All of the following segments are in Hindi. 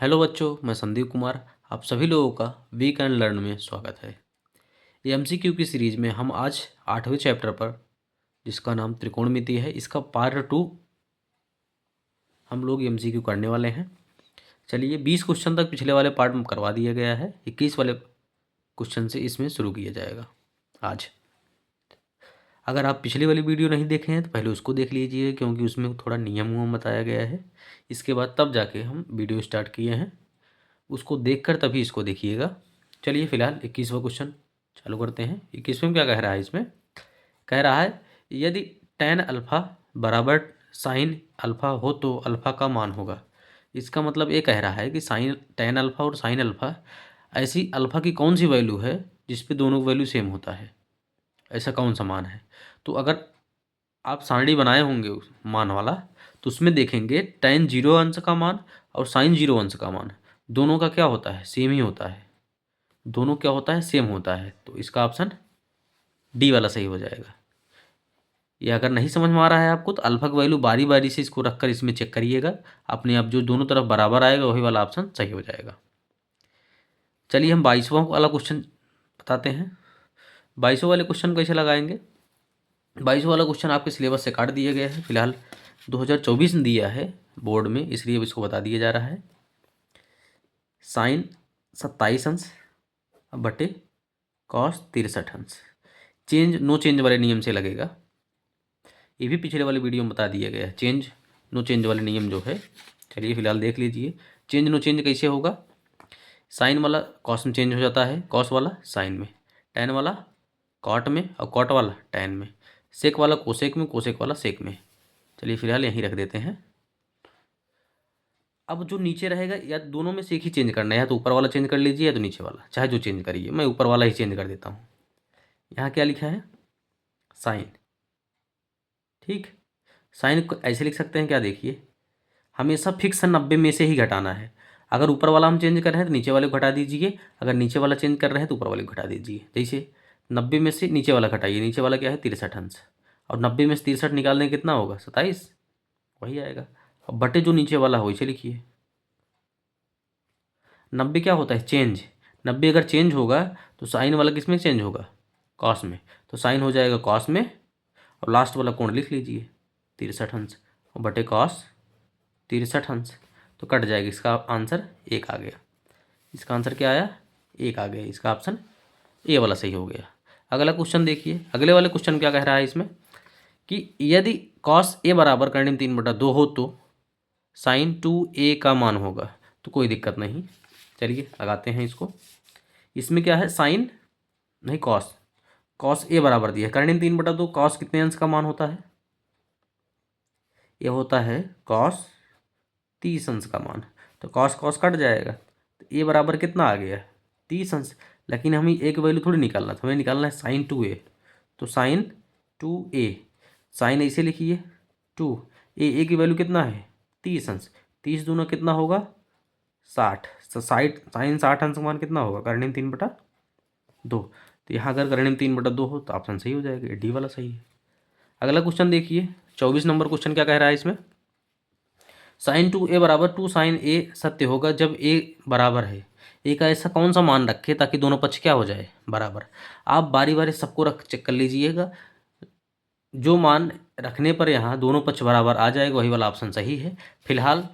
हेलो बच्चों, मैं संदीप कुमार। आप सभी लोगों का वी कैन लर्न में स्वागत है। ये एमसीक्यू की सीरीज में हम आज 8वें चैप्टर पर, जिसका नाम त्रिकोणमिति है, इसका पार्ट 2 हम लोग एमसीक्यू करने वाले हैं। चलिए, 20 क्वेश्चन तक पिछले वाले पार्ट में करवा दिया गया है। 21 वाले क्वेश्चन से इसमें शुरू किया जाएगा आज। अगर आप पिछली वाली वीडियो नहीं देखे हैं तो पहले उसको देख लीजिए, क्योंकि उसमें थोड़ा नियम बताया गया है। इसके बाद तब जाके हम वीडियो स्टार्ट किए हैं, उसको देखकर तभी इसको देखिएगा। चलिए, फिलहाल 21वां क्वेश्चन चालू करते हैं। 21वें में क्या कह रहा है? इसमें कह रहा है, यदि tan अल्फ़ा बराबर साइन अल्फ़ा हो तो अल्फ़ा का मान होगा। इसका मतलब ये कह रहा है कि साइन tan अल्फ़ा और साइन अल्फ़ा, ऐसी अल्फ़ा की कौन सी वैल्यू है जिस पे दोनों वैल्यू सेम होता है, ऐसा कौन सा मान है। तो अगर आप सारणी बनाए होंगे उस मान वाला, तो उसमें देखेंगे tan 0 अंश का मान और साइन 0 अंश का मान दोनों का क्या होता है? सेम ही होता है। दोनों क्या होता है? सेम होता है। तो इसका ऑप्शन डी वाला सही हो जाएगा। ये अगर नहीं समझ में आ रहा है आपको, तो अल्फा की वैल्यू बारी बारी से इसको रखकर इसमें चेक करिएगा। अपने आप जो दोनों तरफ बराबर आएगा वही वाला ऑप्शन सही हो जाएगा। चलिए, हम 22वां वाला क्वेश्चन बताते हैं। 22वां वाले क्वेश्चन कैसे लगाएंगे? 22वां वाला क्वेश्चन आपके सिलेबस से काट दिया गया है। फिलहाल 2024 में दिया है बोर्ड में, इसलिए इसको बता दिया जा रहा है। साइन 27 अंश बटे कॉस 63 अंश, चेंज नो चेंज वाले नियम से लगेगा। ये भी पिछले वाले वीडियो में बता दिया गया है, चेंज नो चेंज वाले नियम जो है। चलिए, फिलहाल देख लीजिए चेंज नो चेंज कैसे होगा। साइन वाला कॉस में चेंज हो जाता है, कॉस वाला साइन में, टैन वाला कॉट में और कॉट वाला टैन में, सेक वाला कोसेक में, कोसेक वाला सेक में। चलिए, फिलहाल यहीं रख देते हैं। अब जो नीचे रहेगा, या दोनों में से एक ही चेंज करना है, या तो ऊपर वाला चेंज कर लीजिए या तो नीचे वाला, चाहे जो चेंज करिए। मैं ऊपर वाला ही चेंज कर देता हूँ। यहाँ क्या लिखा है? साइन। ठीक, साइन को ऐसे लिख सकते हैं क्या? देखिए, हमेशा फिक्स 90 में से ही घटाना है। अगर ऊपर वाला हम चेंज कर रहे हैं तो नीचे वाले को घटा दीजिए, अगर नीचे वाला चेंज कर रहे हैं तो ऊपर वाले को घटा दीजिए। जैसे 90 में से नीचे वाला घटाइए, नीचे वाला क्या है? 63 अंश, और 90 में से 63 निकालने कितना होगा? 27, वही आएगा। अब बटे जो नीचे वाला हो इसे लिखिए। 90 क्या होता है? चेंज। 90 अगर चेंज होगा तो साइन वाला किस में चेंज होगा? कॉस में। तो साइन हो जाएगा कॉस में, और लास्ट वाला कोण लिख लीजिए 63 अंश, और बटे कॉस 63 अंश। तो कट जाएगा, इसका आंसर 1 आ गया। इसका आंसर क्या आया? 1 आ गया। इसका ऑप्शन ए वाला सही हो गया। अगला क्वेश्चन देखिए, अगले वाले क्वेश्चन क्या कह रहा है इसमें कि यदि कॉस ए बराबर कर्णिम 3/2 हो तो साइन 2a का मान होगा। तो कोई दिक्कत नहीं, चलिए लगाते हैं इसको। इसमें क्या है? साइन नहीं, कॉस। कॉस ए बराबर दिया है कर्णिम 3/2, कॉस कितने अंश का मान होता है? ये होता है कॉस 30 अंश का मान। तो कॉस कॉस कट जाएगा, तो ए बराबर कितना आ गया? 30 अंश। लेकिन हमें एक वैल्यू थोड़ी निकालना था, हमें निकालना है साइन 2a। तो साइन 2a, साइन ऐसे लिखिए 2, ए की वैल्यू कितना है? 30 अंश। 30 दूना कितना होगा? 60। तो साइन 60 अंश का मान कितना होगा? कर्णिम 3/2। तो यहाँ अगर कर्णिम 3/2 हो तो ऑप्शन सही हो जाएगा, डी वाला सही है। अगला क्वेश्चन देखिए, 24 नंबर क्वेश्चन क्या कह रहा है इसमें? साइन 2a बराबर 2 साइन ए सत्य होगा जब ए बराबर है। ए का ऐसा कौन सा मान रखे ताकि दोनों पक्ष क्या हो जाए? बराबर। आप बारी बारी सबको रख चेक कर लीजिएगा, जो मान रखने पर यहाँ दोनों पक्ष बराबर आ जाएगा वही वाला ऑप्शन सही है। फिलहाल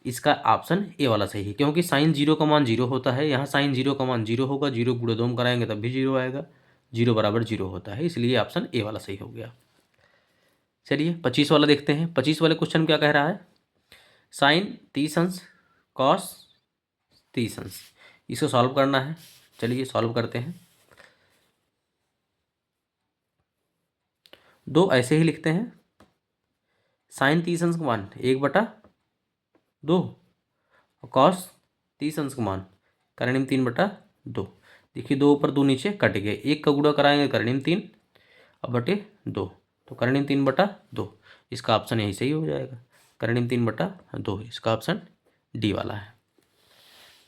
इसका ऑप्शन ए वाला सही है, क्योंकि साइन 0 का मान 0 होता है। यहाँ साइन 0 का मान 0 होगा, 0 गुणोदम कराएंगे तब भी 0 आएगा, 0 बराबर 0 होता है, इसलिए ऑप्शन ए वाला सही हो गया। चलिए, 25 वाला देखते हैं। 25 वाले क्वेश्चन क्या कह रहा है? साइन 30 अंश कॉस 30 अंश, इसको सॉल्व करना है। चलिए सॉल्व करते हैं। दो ऐसे ही लिखते हैं, साइन 30 अंश का मान 1/2, और कॉस 30 अंश का मान कर्णिम 3/2। देखिए, 2 ऊपर 2 नीचे कट गए, 1 का गुणा कराएंगे कर्णिम 3 और बटे 2, तो कर्णिम 3/2। इसका ऑप्शन यही सही हो जाएगा, कर्णिम 3/2। इसका ऑप्शन डी वाला है।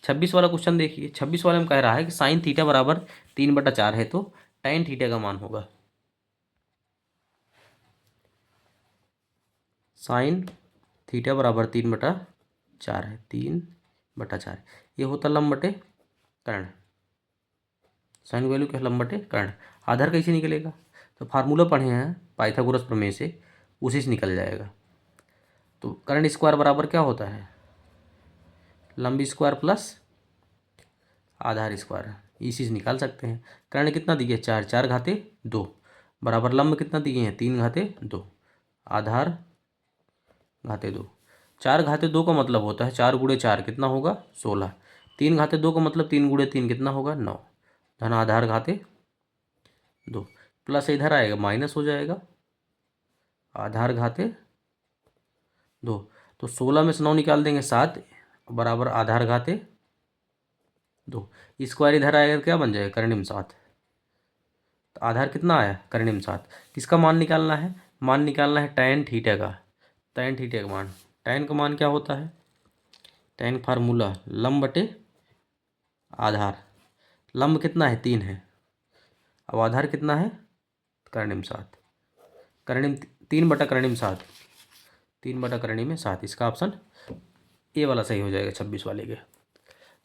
26 वाला क्वेश्चन देखिए। 26 वाले में कह रहा है कि साइन थीटा बराबर 3/4 है तो टैन थीटा का मान होगा। साइन थीटा बराबर 3/4 है, बटा 4। ये होता लंब बटे कर्ण, साइन वैल्यू क्या लंब बटे कर्ण। आधार कैसे निकलेगा, तो फार्मूला पढ़े हैं पाइथागोरस प्रमेय से, उसी से निकल जाएगा। तो कर्ण स्क्वायर बराबर क्या होता है, लंब स्क्वायर प्लस आधार स्क्वायर, इसी से निकाल सकते हैं। कर्ण कितना दिए 4, 4 घाते 2 बराबर लंब कितना दिए हैं 3 घाते 2, आधार घाते 2। 4 घाते 2 का मतलब होता है 4 गुणे 4 कितना होगा 16। 3 घाते 2 का मतलब 3 गुणे 3 कितना होगा 9, धन आधार घाते 2। प्लस इधर आएगा माइनस हो जाएगा आधार घाते 2। तो 16 में से 9 निकाल देंगे 7 बराबर आधार घाते 2। स्क्वायर इधर आएगा क्या बन जाएगा करणिम 7। तो आधार कितना आया करणिम 7। किसका मान निकालना है, मान निकालना है tan थीटा का। tan थीटा का मान, tan का मान क्या होता है, tan फार्मूला लंब बटे आधार। लंब कितना है 3 है, अब आधार कितना है करणिम 7, करणिम 3 बटा करणिम 7, 3 बटा करणिम 7। इसका ऑप्शन ए वाला सही हो जाएगा 26 वाले के।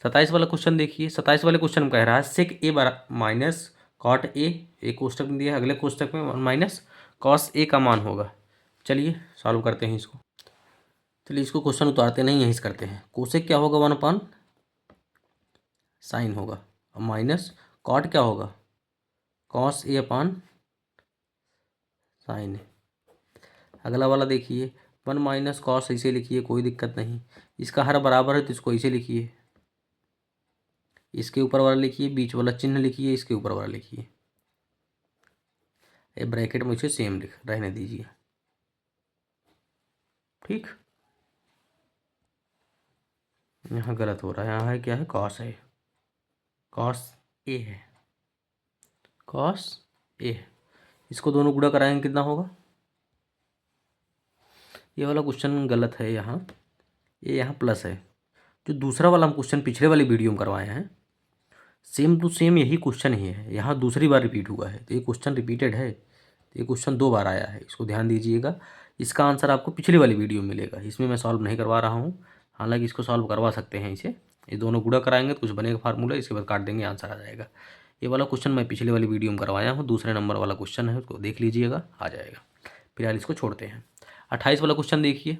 27 वाला क्वेश्चन देखिए। 27 वाले क्वेश्चन में कह रहा है सेक ए माइनस कॉट ए, एक कोष्टक में दिया है, अगले कोष्टक में माइनस कॉस ए का मान होगा। चलिए सॉल्व करते हैं इसको। चलिए इसको क्वेश्चन उतारते नहीं यहीं से करते हैं। कोसेक क्या होगा 1 साइन होगा, माइनस कॉट क्या होगा कॉस ए अपान साइन। अगला वाला देखिए 1 माइनस कॉस ऐसे लिखिए, कोई दिक्कत नहीं। इसका हर बराबर है तो इसको ऐसे लिखिए, इसके ऊपर वाला लिखिए, बीच वाला चिन्ह लिखिए, इसके ऊपर वाला लिखिए। ये ब्रैकेट में इसे सेम लिख रहने दीजिए, ठीक। यहाँ गलत हो रहा है, यहाँ है क्या है कॉस है, कॉस ए है, कॉस ए है। इसको दोनों गुणा कराएंगे कितना होगा, ये वाला क्वेश्चन गलत है यहाँ, ये यहाँ प्लस है। जो दूसरा वाला हम क्वेश्चन पिछले वाली वीडियो में करवाए हैं सेम टू सेम यही क्वेश्चन ही है, यहाँ दूसरी बार रिपीट हुआ है। तो ये क्वेश्चन रिपीटेड है, तो ये क्वेश्चन 2 बार आया है, इसको ध्यान दीजिएगा। इसका आंसर आपको पिछली वाली वीडियो में मिलेगा, इसमें मैं सॉल्व नहीं करवा रहा हूँ। हालांकि इसको सॉल्व करवा सकते हैं इसे, ये दोनों गुणा कराएंगे तो कुछ बनेगा फार्मूला, इसके बाद काट देंगे आंसर आ जाएगा। ये वाला क्वेश्चन मैं पिछले वाली वीडियो में करवाया हूँ, दूसरे नंबर वाला क्वेश्चन है, उसको देख लीजिएगा आ जाएगा। फिलहाल इसको छोड़ते हैं। 28 वाला क्वेश्चन देखिए।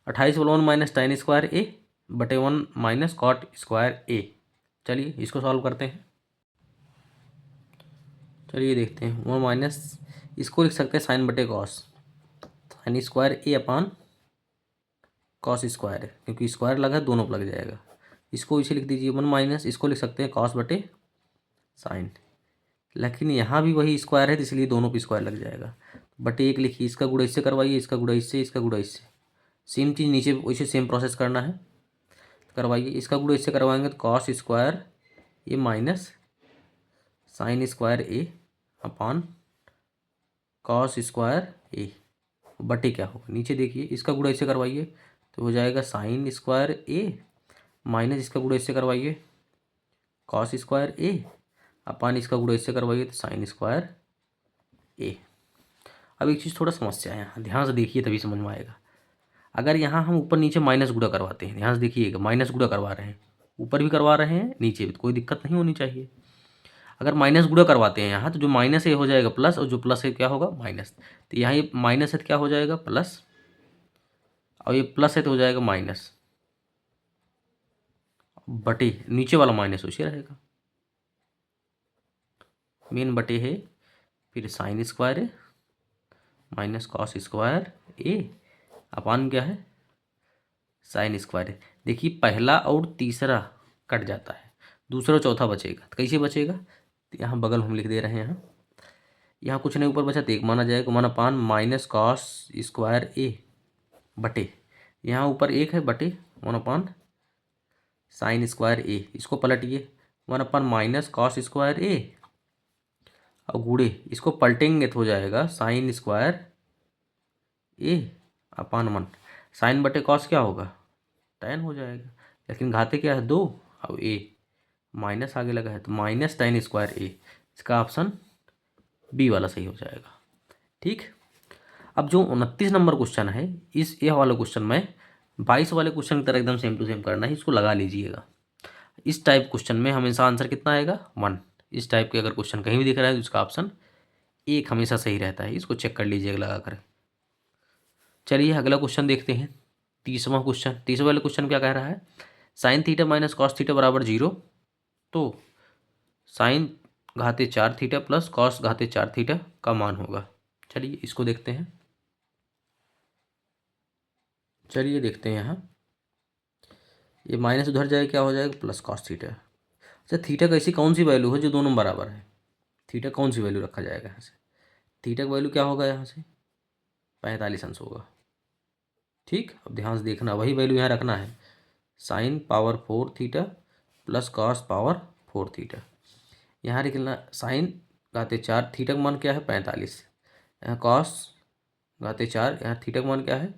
28 वाला 1 माइनस टाइन स्क्वायर ए बटे 1 माइनस कॉट स्क्वायर ए। चलिए इसको सॉल्व करते हैं। चलिए देखते हैं 1 माइनस, इसको लिख सकते हैं साइन बटे कॉस, साइन स्क्वायर ए अपान कॉस स्क्वायर है, क्योंकि स्क्वायर लगा है दोनों पर लग जाएगा। इसको इसे लिख दीजिए 1 माइनस, इसको लिख सकते हैं कॉस बटे साइन, लेकिन यहाँ भी वही स्क्वायर है तो इसलिए दोनों पे स्क्वायर लग जाएगा। बटे 1 लिखिए, इसका गुणा इससे करवाइए, इसका गुणा इससे, इसका गुणा इससे, सेम चीज़ नीचे वैसे सेम प्रोसेस करना है, करवाइए। इसका गुणा इससे करवाएंगे तो कॉस स्क्वायर ए माइनस साइन स्क्वायर ए अपान कॉस स्क्वायर ए बटे क्या होगा नीचे देखिए, इसका गुणा इससे करवाइए तो हो जाएगा साइन स्क्वायर ए माइनस इसका गुणा इससे करवाइए कॉस स्क्वायर ए अपान इसका गुणा इससे करवाइए तो साइन स्क्वायर ए। अब एक चीज़ थोड़ा समस्या है यहाँ, ध्यान से देखिए तभी समझ में आएगा। अगर यहाँ हम ऊपर नीचे माइनस गुणा करवाते हैं, ध्यान से देखिएगा, माइनस गुणा करवा रहे हैं, ऊपर भी करवा रहे हैं नीचे भी, तो कोई दिक्कत नहीं होनी चाहिए। अगर माइनस गुणा करवाते हैं यहाँ तो जो माइनस है हो जाएगा प्लस, और जो प्लस है क्या होगा माइनस। तो यहाँ ये माइनस है तो क्या हो जाएगा प्लस, और ये प्लस है तो हो जाएगा माइनस, बटे नीचे वाला माइनस उसी रहेगा, मेन बटे है, फिर साइन स्क्वायर है माइनस कॉस स्क्वायर ए अपान क्या है साइन स्क्वायर है। देखिए पहला और तीसरा कट जाता है, दूसरा चौथा बचेगा, तो कैसे बचेगा, तो यहाँ बगल हम लिख दे रहे हैं, यहाँ कुछ नहीं ऊपर बचा तो एक माना जाएगा, माना पान माइनस कॉस स्क्वायर ए बटे, यहाँ ऊपर एक है बटे 1 साइन स्क्वायर ए, इसको पलटिए 1 माइनस कॉस स्क्वायर ए और गुड़े इसको पलटेंगे तो हो जाएगा साइन स्क्वायर ए अपान 1, साइन बटे कॉस क्या होगा tan हो जाएगा, लेकिन घाते क्या है 2 और ए माइनस आगे लगा है तो माइनस tan स्क्वायर ए। इसका ऑप्शन बी वाला सही हो जाएगा, ठीक। अब जो 29 नंबर क्वेश्चन है, इस ये वाला क्वेश्चन में 22 वाले क्वेश्चन की तरह एकदम सेम टू सेम करना है, इसको लगा लीजिएगा। इस टाइप क्वेश्चन में हमेशा आंसर कितना आएगा 1। इस टाइप के अगर क्वेश्चन कहीं भी दिख रहा है तो इसका ऑप्शन 1 हमेशा सही रहता है, इसको चेक कर लीजिएगा लगा कर। चलिए अगला क्वेश्चन देखते हैं, 30वां क्वेश्चन। 30वें वाले क्वेश्चन क्या कह रहा है, sine theta minus cos theta बराबर 0, तो साइन घाते 4 थीटा प्लस कॉस घाते 4 थीटा का मान होगा। चलिए इसको देखते हैं। चलिए देखते हैं यहाँ, ये माइनस उधर जाए क्या हो जाएगा, प्लस कॉस थीटा। अच्छा, थीटा का ऐसी कौन सी वैल्यू है जो दोनों बराबर है, थीटा कौन सी वैल्यू रखा जाएगा यहाँ से, थीटा का वैल्यू क्या होगा यहाँ से 45 अंश होगा। ठीक, अब ध्यान से देखना, वही वैल्यू यहाँ रखना है, sine power 4 theta plus cos power 4 theta. यहाँ लिखना साइन घाते 4 थीटा का मान क्या है 45, यहाँ कॉस घाते 4 यहाँ थीटा का मान क्या है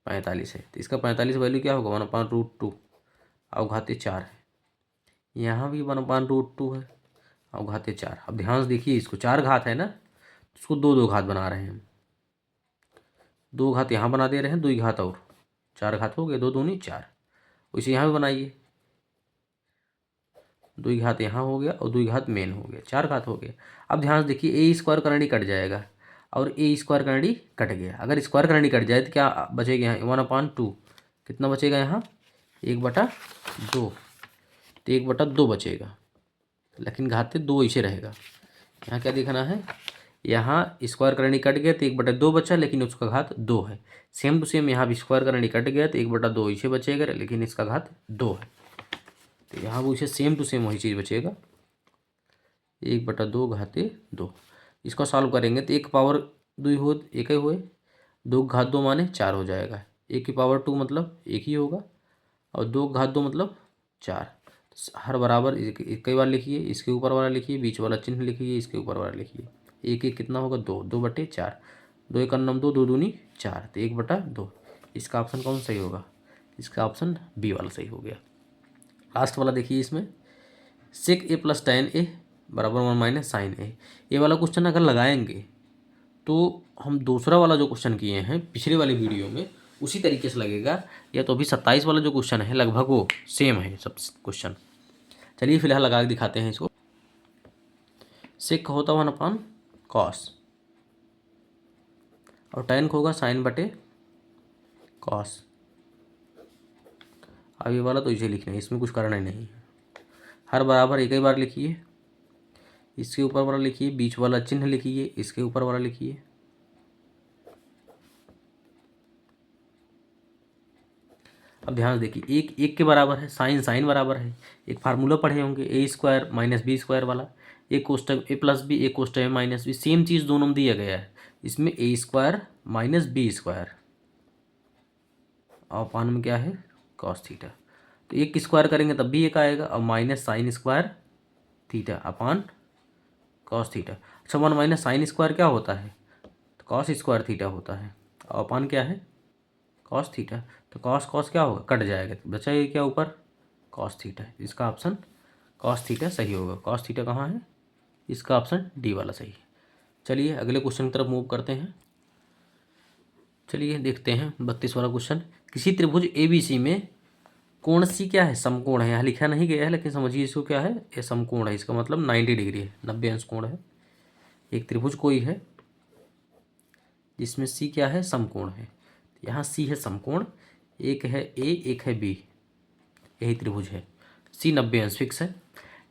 45 है, तो इसका 45 वैल्यू क्या होगा 1/√2 और घाते 4 है। यहाँ भी 1/√2 है और घाते 4। अब ध्यान से देखिए, इसको 4 घात है ना, उसको 2 घात बना रहे हैं हम, 2 घात यहाँ बना दे रहे हैं, 2 घात और 4 घात हो गए, 2 दूनी 4। वैसे यहाँ भी बनाइए, 2 घात यहाँ हो गया और 2 घात मेन हो गया, 4 घात हो गया। अब ध्यान से देखिए, ए स्क्वायर करंडी कट जाएगा और ए स्क्वायर करंडी कट गया। अगर स्क्वायर करंडी कट जाए तो क्या बचेगा यहाँ 1/2, कितना बचेगा यहाँ 1/2, तो 1/2 बचेगा, लेकिन घाते 2 ऐसे रहेगा। यहाँ क्या देखना है, यहाँ स्क्वायर करंडी कट गया तो 1/2 बचा, लेकिन उसका घात 2 है। सेम टू सेम यहाँ भी स्क्वायर करंडी कट गया तो 1/2 ऐसे बचेगा, लेकिन इसका घात 2 है, तो यहाँ वो इसे सेम टू सेम वही चीज़ बचेगा 1/2 घाते 2। इसको सॉल्व करेंगे तो 1 पावर 2 हो, एक ही हुए, 2 घात 2 माने 4 हो जाएगा, 1 की पावर 2 मतलब 1 ही होगा, और 2 घात 2 मतलब 4। हर बराबर कई बार लिखिए, इसके ऊपर वाला लिखिए, बीच वाला चिन्ह लिखिए, इसके ऊपर वाला लिखिए। 1 कितना होगा 2, 2/4, 2 एक अन्नम 2, 2 दूनी 4, तो 1/2। इसका ऑप्शन कौन सही होगा, इसका ऑप्शन बी वाला सही हो गया। लास्ट वाला देखिए, इसमें सेक ए प्लस tan ए बराबर 1 माइनस साइन ए। ये वाला क्वेश्चन अगर लगाएंगे तो हम दूसरा वाला जो क्वेश्चन किए हैं पिछले वाले वीडियो में उसी तरीके से लगेगा, या तो अभी 27 वाला जो क्वेश्चन है लगभग वो सेम है सब क्वेश्चन। चलिए फिलहाल लगा के दिखाते हैं इसको। सेक होता 1/cos और tan होगा साइन बटे कॉस। अब ये वाला तो इसे लिखना है, इसमें कुछ करना ही नहीं है, हर बराबर एक ही बार लिखिए, इसके ऊपर वाला लिखिए, बीच वाला चिन्ह लिखिए, इसके ऊपर वाला लिखिए। अब ध्यान देखिए, एक एक के बराबर है, साइन साइन बराबर है, एक फार्मूला पढ़े होंगे ए स्क्वायर माइनस बी स्क्वायर वाला, एक कोष्टक ए प्लस बी, एक कोष्टक ए माइनस बी, सेम चीज़ दोनों में दिया गया है। इसमें ए स्क्वायर माइनस बी स्क्वायर और अपान में क्या है कॉस थीटा, तो एक स्क्वायर करेंगे तब भी एक आएगा, और minus sine square theta upon cos theta. अच्छा, 1 माइनस साइन स्क्वायर क्या होता है, तो कॉस स्क्वायर थीटा होता है, और अपान क्या है कॉस थीटा, तो कॉस कॉस क्या होगा कट जाएगा, तो बचा ये क्या ऊपर कॉस थीटा। इसका ऑप्शन कॉस थीटा सही होगा। कॉस थीटा कहाँ है, इसका ऑप्शन डी वाला सही है। चलिए अगले क्वेश्चन की तरफ मूव करते हैं। चलिए देखते हैं 32 वाला क्वेश्चन। किसी त्रिभुज ABC में कोण सी क्या है समकोण है, यहाँ लिखा नहीं गया है लेकिन समझिए इसको क्या है, ये समकोण है, इसका मतलब 90 डिग्री है, 90 अंश कोण है। एक त्रिभुज कोई है जिसमें सी क्या है समकोण है, यहाँ सी है समकोण, एक है ए एक है बी, यही त्रिभुज है, सी 90 अंश फिक्स है।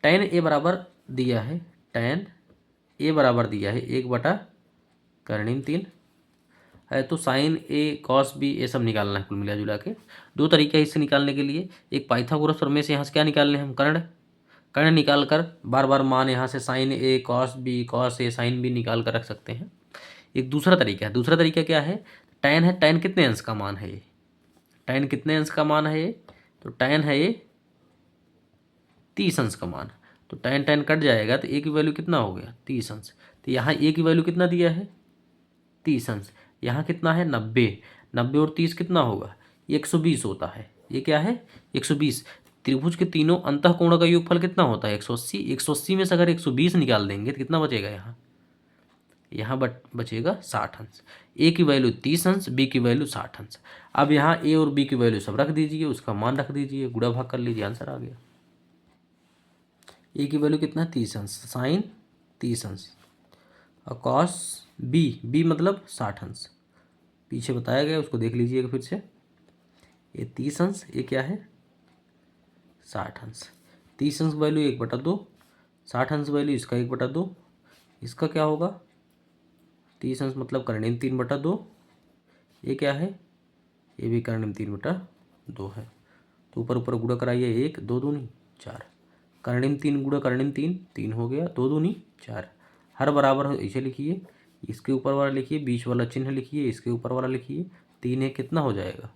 tan ए बराबर दिया है, tan ए बराबर दिया है 1/3 है, तो साइन ए कॉस बी ये सब निकालना है कुल मिला जुला के। दो तरीके हैं इससे निकालने के लिए, एक पाइथागोरस प्रमेय से यहाँ से क्या निकालने हैं हम कर्ण, कर्ण निकाल कर बार बार मान यहाँ से sign A cos B cos A sine B निकाल कर रख सकते हैं। एक दूसरा तरीका है, दूसरा तरीका क्या है, tan है, tan कितने अंश का मान है ये, tan कितने अंश का मान है ये, तो tan है ये 30 अंश का मान, तो tan tan कट जाएगा तो ए की वैल्यू कितना हो गया 30 अंश, तो यहाँ ए की वैल्यू कितना दिया है 30 अंश, यहाँ कितना है 90, 90 और 30 कितना होगा 120 होता है, ये क्या है 120। त्रिभुज के तीनों अंतःकोणों का योगफल कितना होता है 180, 180 में से अगर 120 निकाल देंगे तो कितना बचेगा यहाँ यहाँ बचेगा 60 अंश। ए की वैल्यू 30 अंश, बी की वैल्यू 60 अंश। अब यहाँ ए और बी की वैल्यू सब रख दीजिए, उसका मान रख दीजिए, गुणा भाग कर लीजिए, आंसर आ गया। ए की वैल्यू कितना है 30 अंश, साइन 30 अंश, और कॉस बी मतलब 60 अंश, पीछे बताया गया उसको देख लीजिएगा फिर से। ये 30 अंश, ये क्या है 60 अंश। 30 अंश वैल्यू 1/2, 60 अंश वैल्यू इसका 1/2, इसका क्या होगा 30 अंश मतलब कर्णिम 3/2, ये क्या है ये भी कर्णिम 3/2 है। तो ऊपर ऊपर गुणा कराइए, 1 2 दूनी 4, कर्णिम 3 गुणा कर्णिम 3 हो गया, 2 दूनी 4। हर बराबर इसे लिखिए, इसके ऊपर वाला लिखिए, बीच वाला चिन्ह लिखिए, इसके ऊपर वाला लिखिए। 3 है कितना हो जाएगा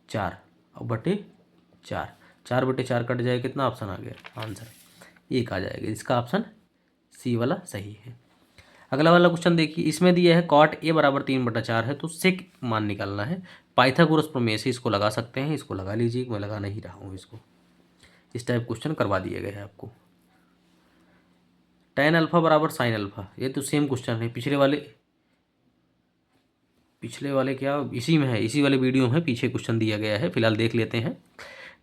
4 और बटे 4, 4/4 कट जाए, कितना ऑप्शन आ गया आंसर 1 आ जाएगा। इसका ऑप्शन सी वाला सही है। अगला वाला क्वेश्चन देखिए, इसमें दिया है कॉट ए बराबर 3/4 है, तो सेक मान निकालना है। पाइथागोरस प्रमेय से इसको लगा सकते हैं, इसको लगा लीजिए, मैं लगा नहीं रहा हूँ इसको। इस टाइप क्वेश्चन करवा दिए गए हैं आपको। tan अल्फा बराबर साइन अल्फा, ये तो सेम क्वेश्चन है, पिछले वाले क्या इसी में है, इसी वाले वीडियो में पीछे क्वेश्चन दिया गया है, फिलहाल देख लेते हैं।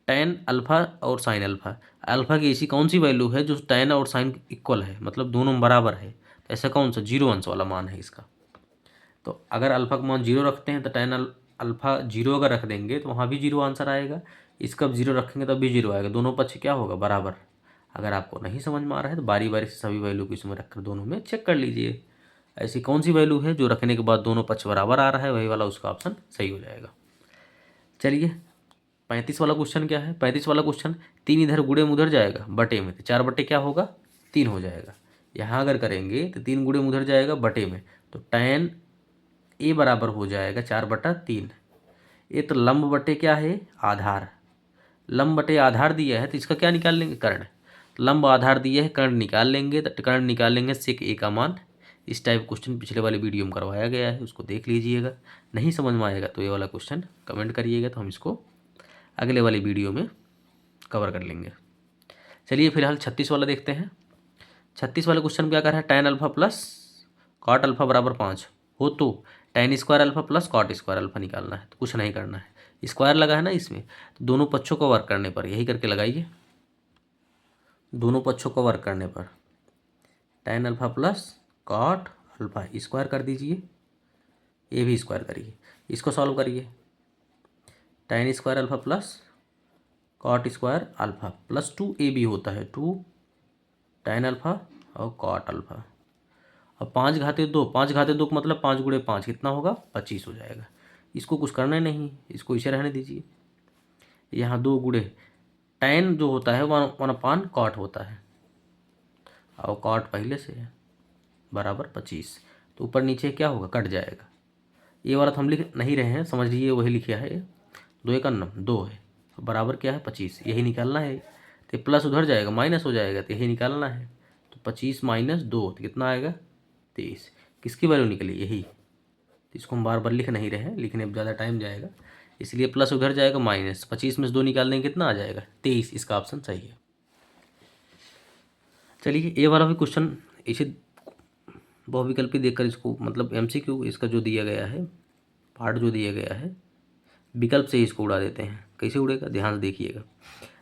tan अल्फा और साइन अल्फा, अल्फा की ऐसी कौन सी वैल्यू है जो tan और साइन इक्वल है, मतलब दोनों बराबर है, तो ऐसा कौन सा 0 अंश वाला मान है इसका। तो अगर अल्फा का मान 0 रखते हैं तो tan अल्फा 0 अगर रख देंगे तो वहाँ भी 0 आंसर आएगा, इसका 0 रखेंगे तब भी 0 आएगा, दोनों पक्ष क्या होगा बराबर। अगर आपको नहीं समझ में आ रहा है तो बारी बारी से सभी वैल्यू को इसमें रखकर दोनों में चेक कर लीजिए, ऐसी कौन सी वैल्यू है जो रखने के बाद दोनों पक्ष बराबर आ रहा है, वही वाला उसका ऑप्शन सही हो जाएगा। चलिए 35 वाला क्वेश्चन क्या है, 35 वाला क्वेश्चन 3 इधर गुणे में उधर जाएगा बटे में, तो 4 बटे क्या होगा 3 हो जाएगा। यहाँ अगर करेंगे तो 3 गुणे में उधर जाएगा बटे में, तो tan ए बराबर हो जाएगा 4/3। ये तो लंब बटे क्या है आधार, लंब बटे आधार दिया है तो इसका क्या निकाल लेंगे कर्ण, लंब आधार दिया है कर्ण निकाल लेंगे, तो कर्ण निकाल लेंगे सेक ए का मान। इस टाइप क्वेश्चन पिछले वाले वीडियो में करवाया गया है, उसको देख लीजिएगा। नहीं समझ में आएगा तो ये वाला क्वेश्चन कमेंट करिएगा, तो हम इसको अगले वाले वीडियो में कवर कर लेंगे। चलिए फिलहाल 36 वाला देखते हैं। 36 वाला क्वेश्चन क्या कर रहा है, tan alpha plus cot alpha बराबर 5 हो तो tan square alpha plus cot square alpha निकालना है। तो कुछ नहीं करना है, स्क्वायर लगा है ना इसमें, तो दोनों पक्षों को वर्क करने पर यही करके लगाइए, दोनों पक्षों को वर्क करने पर tan alpha plus cot alpha square कर दीजिए, ये भी स्क्वायर करिए, इसको सॉल्व करिए। tan square alpha plus cot square alpha plus 2 AB होता है 2 tan अल्फा और कॉट अल्फा, अब 5 घाते 2, 5 घाते 2 का मतलब 5 गुणे 5 कितना होगा 25 हो जाएगा। इसको कुछ करना नहीं, इसको इसे रहने दीजिए। यहाँ 2 गुणे tan जो होता है 1/कॉट कॉट होता है, और कॉट पहले से है बराबर 25, तो ऊपर नीचे क्या होगा कट जाएगा। ये वाला तो हम लिख नहीं रहे हैं, समझ लीजिए वही लिखा है, 2 1 2 है, बराबर क्या है 25, यही निकालना है। तो प्लस उधर जाएगा माइनस हो जाएगा, तो यही निकालना है। तो 25 - 2 तो कितना आएगा 23, किसकी वैल्यू निकली यही। तो इसको हम बार बार लिख नहीं रहे हैं, लिखने में ज़्यादा टाइम जाएगा, इसलिए प्लस उधर जाएगा माइनस, 25 में से 2 निकाल देंगे कितना आ जाएगा 23, इसका ऑप्शन सही है। चलिए ये वाला भी क्वेश्चन इसे बहुविकल्पी देखकर इसको मतलब MCQ इसका जो दिया गया है पार्ट जो दिया गया है विकल्प से ही इसको उड़ा देते हैं। कैसे उड़ेगा ध्यान से देखिएगा।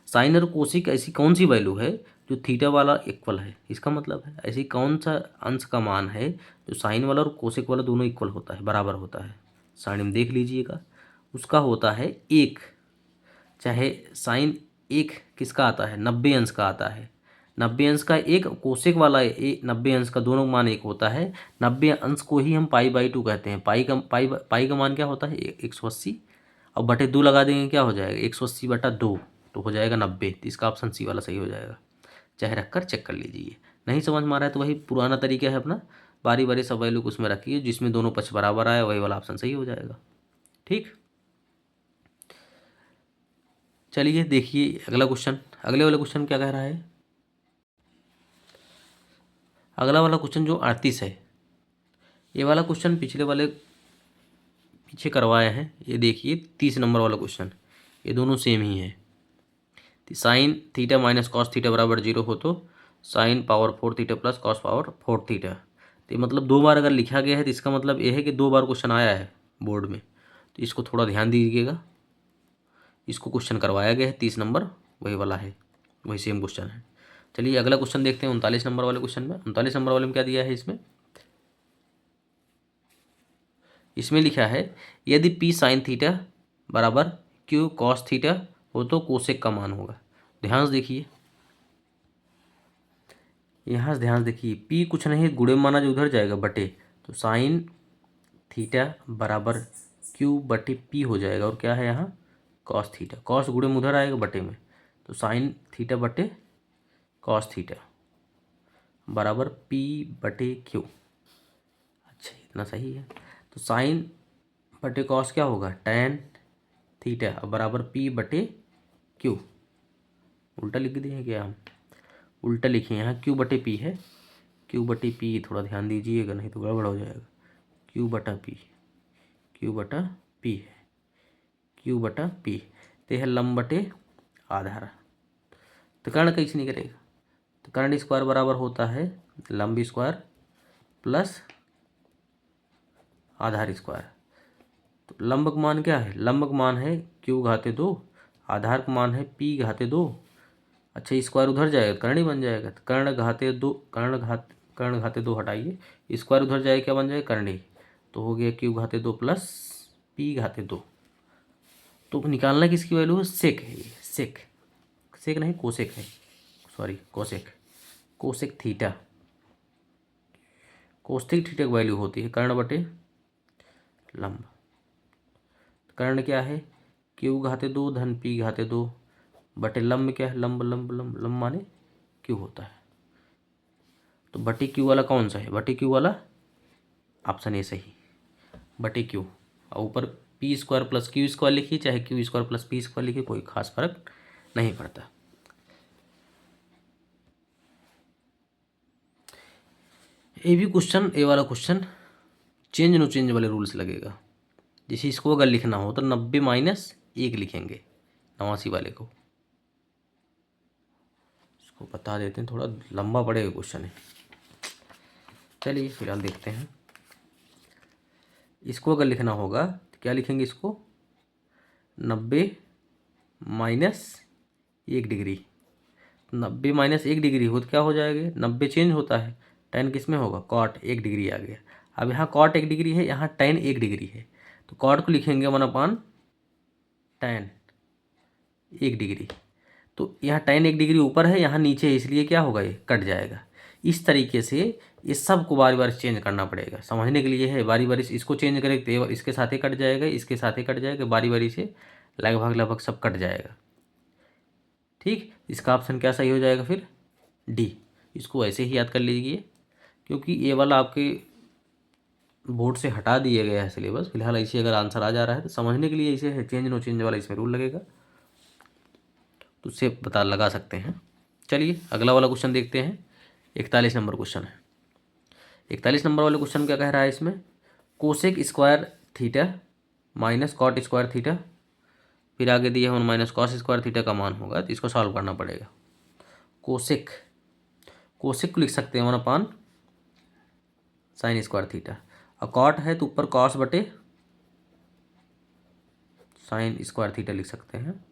साइन और कोसिक ऐसी कौन सी वैल्यू है जो थीटा वाला इक्वल है, इसका मतलब है ऐसी कौन सा अंश का मान है जो साइन वाला और कोसिक वाला दोनों इक्वल होता है बराबर होता है। साइन में देख लीजिएगा, उसका होता है 1, चाहे साइन 1 किसका आता है 90 अंश का आता है, 90 अंश का एक कोसेक वाला 90 अंश का, दोनों मान एक होता है। 90 अंश को ही हम π/2 कहते हैं। पाई का मान क्या होता है 180, और बटे 2 लगा देंगे क्या हो जाएगा 180/2, तो हो जाएगा 90। तो इसका ऑप्शन सी वाला सही हो जाएगा, चाहे रखकर चेक कर लीजिए। नहीं समझ में आ रहा है तो वही पुराना तरीका है अपना, बारी बारी सब वैल्यू को उसमें रखिए, जिसमें दोनों पक्ष बराबर आए वही वाला ऑप्शन सही हो जाएगा। ठीक, चलिए देखिए अगला क्वेश्चन। अगले वाला क्वेश्चन क्या कह रहा है, अगला वाला क्वेश्चन जो 38 है, ये वाला क्वेश्चन पिछले वाले पीछे करवाए हैं। ये देखिए 30 नंबर वाला क्वेश्चन, ये दोनों सेम ही है। Sine theta minus cos theta बराबर 0 हो तो sine power 4 theta plus cos power 4 theta. तो मतलब 2 बार अगर लिखा गया है तो इसका मतलब ये है कि 2 बार क्वेश्चन आया है बोर्ड में, तो इसको थोड़ा ध्यान दीजिएगा। इसको क्वेश्चन करवाया गया है 30 नंबर, वही वाला है, वही सेम क्वेश्चन है। चलिए अगला क्वेश्चन देखते हैं 39 नंबर वाले क्वेश्चन में। 39 नंबर वाले में क्या दिया है इसमें लिखा है यदि पी साइन थीटा बराबर क्यू कॉस थीटा हो तो कोसेक का मान होगा। ध्यान से देखिए, यहाँ से ध्यान से देखिए, पी कुछ नहीं गुणे में माना जो उधर जाएगा बटे, तो साइन थीटा बराबर क्यू बटे पी हो जाएगा। और क्या है यहाँ कॉस थीटा, कॉस गुणे में उधर आएगा बटे में, तो साइन थीटा बटे कॉस थीटा बराबर पी बटे क्यू। अच्छा इतना सही है। तो साइन बटे कॉस क्या होगा टैन थीटा बराबर पी बटे क्यू। उल्टा लिख दिए हैं क्या हम, उल्टा लिखे यहाँ क्यू बटे पी है, क्यू बटे पी, थोड़ा ध्यान दीजिएगा नहीं तो गड़बड़ हो जाएगा। क्यू बटा पी, क्यू बटा पी है, क्यू बटा पी, तो है लंब बटे आधार। तो कर्ण कैसे नहीं करेगा, तो कर्ण स्क्वायर बराबर होता है लंब स्क्वायर प्लस आधार स्क्वायर। तो लंब का मान क्या है, लंब का मान है क्यू घाते 2, आधार का मान है पी घाते 2। अच्छा स्क्वायर उधर जाएगा कर्ण ही बन जाएगा, तो कर्ण घाते 2, कर्ण घाते 2 हटाइए, स्क्वायर उधर जाएगा क्या बन जाएगा कर्ण ही, तो हो गया क्यू घाते 2 प्लस पी घाते 2। तो निकालना किसकी वैल्यू है, सेक है ये, सेक, सेक नहीं कोसेक है, sorry cosec, cosec theta, cosec theta की वैल्यू होती है कर्ण बटे लंब। कर्ण क्या है क्यू घाते 2 धन पी घाते 2 बटे लंब क्या है लंब लंब लंब लंब माने क्यू होता है। तो बटे क्यू वाला कौन सा है, बटे क्यू वाला ऑप्शन ए सही, बटे क्यू। और ऊपर P square plus Q square लिखिए, चाहे Q square plus P square लिखिए, कोई खास फर्क नहीं पड़ता। ये भी क्वेश्चन, ए वाला क्वेश्चन चेंज नो चेंज वाले रूल से लगेगा। जैसे इसको अगर लिखना हो तो 90 माइनस 1 लिखेंगे 89 वाले को। इसको बता देते हैं, थोड़ा लंबा पड़ेगा क्वेश्चन है। चलिए फिलहाल देखते हैं। इसको अगर लिखना होगा तो क्या लिखेंगे, इसको 90 माइनस 1 डिग्री, 90 माइनस 1 डिग्री हो तो क्या हो जाएगा, 90 चेंज होता है, टेन किस में होगा कॉट 1 डिग्री आ गया। अब यहाँ कॉट 1 डिग्री है, यहाँ टेन 1 डिग्री है, तो कॉट को लिखेंगे 1/tan 1 डिग्री। तो यहाँ tan 1 डिग्री ऊपर है, यहाँ नीचे है, इसलिए क्या होगा ये कट जाएगा। इस तरीके से इस सब को बारी बारी चेंज करना पड़ेगा, समझने के लिए है। बारी बारी से इसको चेंज करें तो इसके साथ ही कट जाएगा, इसके साथ ही कट जाएगा, बारी बारी से लगभग लगभग सब कट जाएगा। ठीक, इसका ऑप्शन क्या सही हो जाएगा फिर, डी। इसको ऐसे ही याद कर लीजिए, क्योंकि ये वाला आपके बोर्ड से हटा दिया गया है सिलेबस। फिलहाल ऐसे अगर आंसर आ जा रहा है तो समझने के लिए इसे है, चेंज नो चेंज वाला इसमें रूल लगेगा, तो उससे पता लगा सकते हैं। चलिए अगला वाला क्वेश्चन देखते हैं। 41 नंबर क्वेश्चन है। 41 नंबर वाले क्वेश्चन क्या कह रहा है इसमें, cosec square theta minus cot square theta, फिर आगे दिया है माइनस कॉस स्क्वायर थीटा का मान होगा, तो इसको सॉल्व करना पड़ेगा। कोसेक, कोसेक को लिख सकते हैं 1/sin स्क्वायर थीटा, और कॉट है तो ऊपर कॉस बटे साइन स्क्वायर थीटा लिख सकते हैं।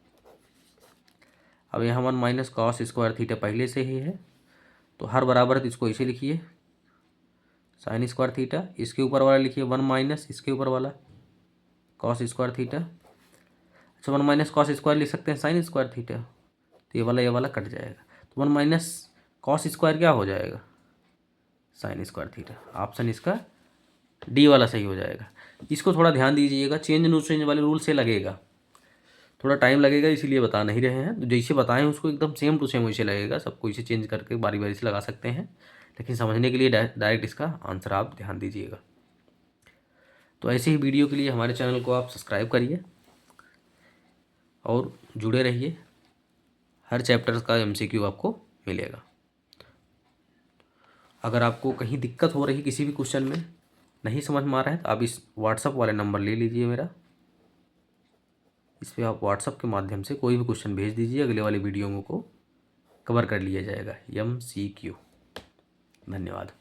अब यहाँ 1 माइनस कॉस स्क्वायर थीटा पहले से ही है, तो हर बराबर है तो इसको इसे लिखिए साइन स्क्वायर थीटा, इसके ऊपर वाला लिखिए 1 माइनस इसके ऊपर वाला कॉस स्क्वायर थीटा। अच्छा 1 माइनस कॉस स्क्वायर लिख सकते हैं साइन स्क्वायर थीटा, तो ये वाला कट जाएगा, तो 1 माइनस कॉस स्क्वायर क्या हो जाएगा साइन स्क्वायर थीटा। ऑप्शन इसका डी वाला सही हो जाएगा। इसको थोड़ा ध्यान दीजिएगा, चेंज नो चेंज वाले रूल से लगेगा, थोड़ा टाइम लगेगा इसीलिए बता नहीं रहे हैं। तो जैसे बताएं उसको एकदम सेम टू सेम वैसे लगेगा, सबको इसे चेंज करके बारी बारी से लगा सकते हैं, लेकिन समझने के लिए डायरेक्ट इसका आंसर आप ध्यान दीजिएगा। तो ऐसे ही वीडियो के लिए हमारे चैनल को आप सब्सक्राइब करिए और जुड़े रहिए, हर चैप्टर का MCQ आपको मिलेगा। अगर आपको कहीं दिक्कत हो रही किसी भी क्वेश्चन में नहीं समझ में आ रहा है तो आप इस व्हाट्सअप वाले नंबर ले लीजिए मेरा, इस पर आप व्हाट्सअप के माध्यम से कोई भी क्वेश्चन भेज दीजिए, अगले वाले वीडियो को कवर कर लिया जाएगा MCQ। धन्यवाद।